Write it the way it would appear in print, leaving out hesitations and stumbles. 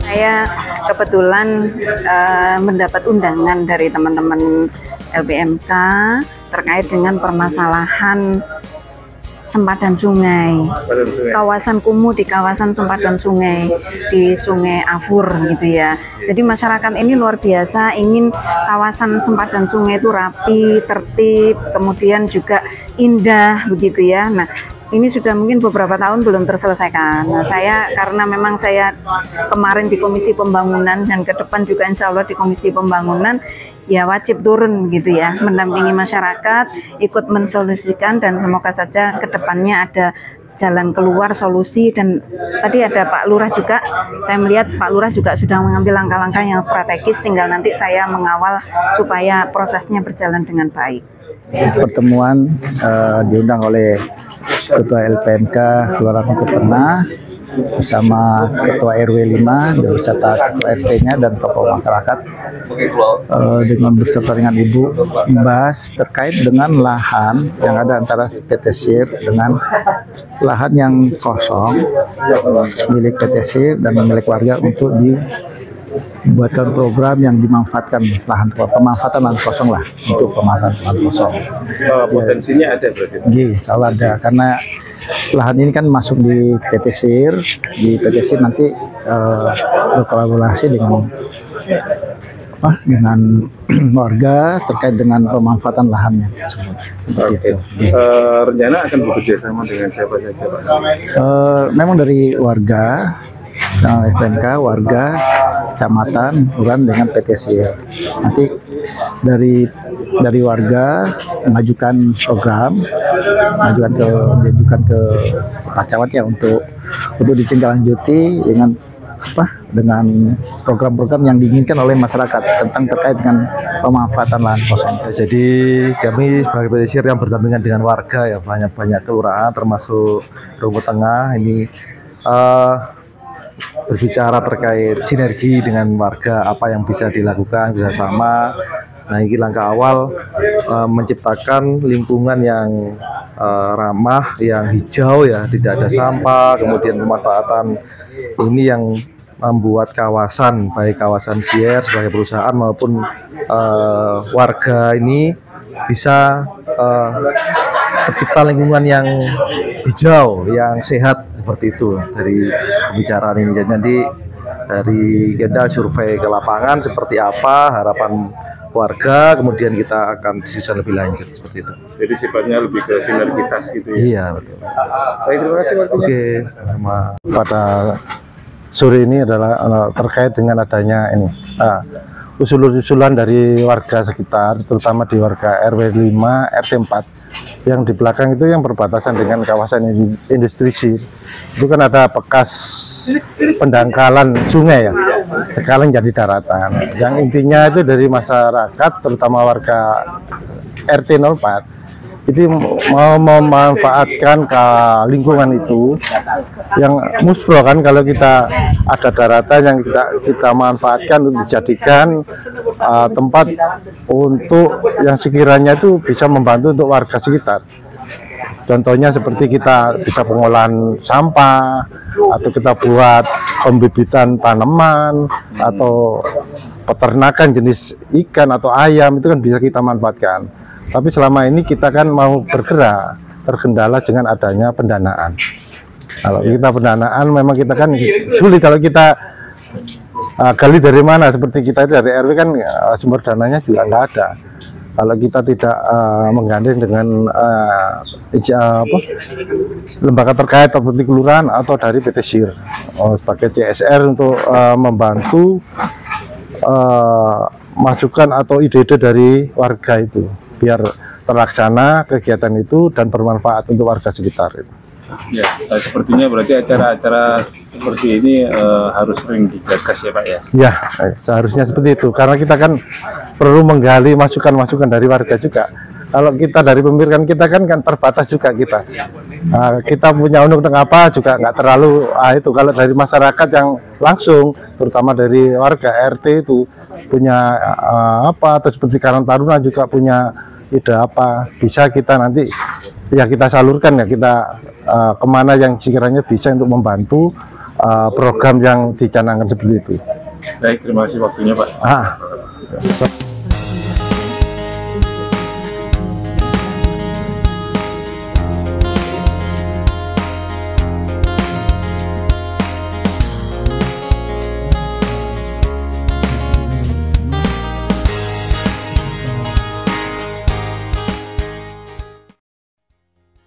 Saya kebetulan mendapat undangan dari teman-teman LPMK terkait dengan permasalahan sempadan sungai, kawasan kumuh di kawasan sempadan sungai di Sungai Afur gitu ya. Jadi masyarakat ini luar biasa ingin kawasan sempadan sungai itu rapi, tertib, kemudian juga indah begitu ya. Nah, ini sudah mungkin beberapa tahun belum terselesaikan. Nah, karena memang saya kemarin di Komisi Pembangunan dan ke depan juga insya Allah di Komisi Pembangunan, ya wajib turun gitu ya, mendampingi masyarakat, ikut mensolusikan, dan semoga saja ke depannya ada jalan keluar, solusi. Dan tadi ada Pak Lurah juga, saya melihat Pak Lurah juga sudah mengambil langkah-langkah yang strategis, tinggal nanti saya mengawal supaya prosesnya berjalan dengan baik. Pertemuan diundang oleh Ketua LPMK Kelurahan Kota Tengah bersama Ketua RW 5 beserta Ketua RT-nya dan tokoh masyarakat dengan beserta dengan Ibu membahas terkait dengan lahan yang ada antara PT SIR dengan lahan yang kosong milik PT SIR dan milik warga untuk dibuatkan program yang dimanfaatkan pemanfaatan lahan kosong lah, untuk pemanfaatan lahan kosong. Potensinya ada berarti? Iya, salah ada, karena lahan ini kan masuk di PT SIR, nanti berkolaborasi dengan warga terkait dengan pemanfaatan lahannya. Seperti itu. Rencana akan bekerja sama dengan siapa saja, Pak? Memang dari warga, FPMK, warga, kecamatan, bukan dengan PT SIR. Nanti dari warga mengajukan program, mengajukan ke Pak Camat ya untuk ditindaklanjuti dengan program-program yang diinginkan oleh masyarakat terkait dengan pemanfaatan lahan kosong. Jadi kami sebagai PT SIR yang berdampingan dengan warga ya, banyak kelurahan termasuk Rumput Tengah ini berbicara terkait sinergi dengan warga, apa yang bisa dilakukan bersama. Nah, ini langkah awal menciptakan lingkungan yang ramah, yang hijau ya, tidak ada sampah, kemudian pemanfaatan ini yang membuat kawasan, baik kawasan SIR sebagai perusahaan maupun warga ini bisa tercipta lingkungan yang hijau, yang sehat, seperti itu dari pembicaraan ini. Jadi nanti dari kita survei ke lapangan seperti apa harapan warga, kemudian kita akan diskusi lebih lanjut seperti itu. Jadi sifatnya lebih ke sinergitas gitu ya? Iya, betul. Baik, terima kasih waktunya. Oke, sama. Pada sore ini adalah terkait dengan adanya ini usulan dari warga sekitar, terutama di warga RW 5, RT 4 yang di belakang itu yang berbatasan dengan kawasan industri SIR. Itu kan ada bekas pendangkalan sungai ya, sekarang jadi daratan. Yang intinya itu dari masyarakat, terutama warga RT 04 itu mau memanfaatkan ke lingkungan itu yang musbro kan, kalau kita ada daratan yang kita manfaatkan untuk dijadikan tempat untuk yang sekiranya itu bisa membantu untuk warga sekitar. Contohnya seperti kita bisa pengolahan sampah, atau kita buat pembibitan tanaman, atau peternakan jenis ikan atau ayam, itu kan bisa kita manfaatkan. Tapi selama ini kita kan mau bergerak, terkendala dengan adanya pendanaan. Kalau kita pendanaan memang kita kan sulit, kalau kita gali dari mana, seperti kita itu dari RW kan sumber dananya juga nggak ada. Kalau kita tidak menggandeng dengan lembaga terkait seperti kelurahan atau dari PT SIR sebagai CSR untuk membantu masukan atau ide-ide dari warga itu, biar terlaksana kegiatan itu dan bermanfaat untuk warga sekitar. Ya, sepertinya berarti acara-acara seperti ini harus sering digagas ya Pak ya? Ya, seharusnya seperti itu, karena kita kan perlu menggali masukan-masukan dari warga juga. Kalau kita dari pemikir kita kan terbatas juga kita. Kita punya undang-undang apa juga nggak terlalu itu. Kalau dari masyarakat yang langsung, terutama dari warga RT itu punya apa, atau seperti Karang Taruna juga punya ide apa, bisa kita nanti ya kita salurkan ya, kita kemana yang sekiranya bisa untuk membantu program yang dicanangkan seperti itu. Baik, terima kasih waktunya Pak.